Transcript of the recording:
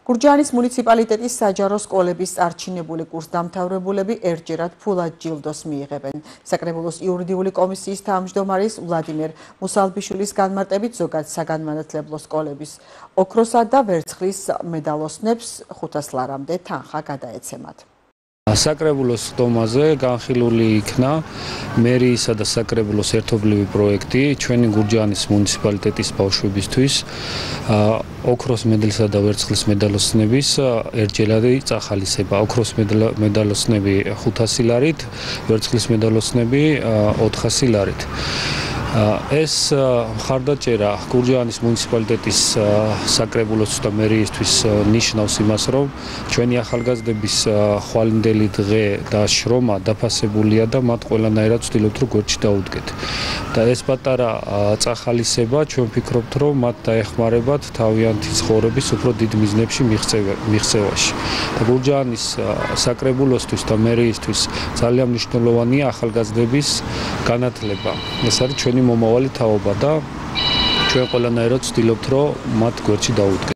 გურჯაანის მუნიციპალიტეტის საჯარო სკოლების წარჩინებული კურსდამთავრებულები ერთჯერად ფულად ჯილდოს მიიღებენ. საკრებულოს იურიდიული კომისიის თავმჯდომარის ვლადიმერ მუსალბიშვილის განმარტებით ზოგად საგანმანათლებლო სკოლების ოქროსა და ვერცხლის მედალოსნებს 500 ლარამდე თანხა გადაეცემათ. საკრებულოს ხდომაზე განხილული იქნა მერიისა და საკრებულოს ერთობლივი პროექტი ჩვენი გურჯაანის მუნიციპალიტეტის ბავშვებისთვის ოქროს მედლისა და ვერცხლის მედალოსნების ერთჯერადი წახალისება. ოქროს მედალოსნები 500 ლარით, ვერცხლის მედალოსნები 400 ლარით. ეს მხარდაჭერა გურჯაანის მუნიციპალიტეტის საკრებულოს და მერიისთვის ნიშნავს იმას, რომ ჩვენი ახალგაზრდების ხვალინდელი დღე და შრომა დაფასებულია და მათ ყველანაირად ვცდილობთ, რომ გვერდში დაუდგეთ. და ეს პატარა წახალისება ჩვენ ვფიქრობთ, რომ მათ დაეხმარებათ თავიანთი ცხოვრების უფრო დიდ მიზნებში მიღწევაში. და გურჯაანის საკრებულოსთვის და მერიისთვის ძალიან მნიშვნელოვანია ახალგაზრდების განათლება. ეს არის ჩვენი მომავალი თაობა და ჩვენ ყველანაირად ვცდილობთ, რომ მათ გვერდში დაუდგეთ.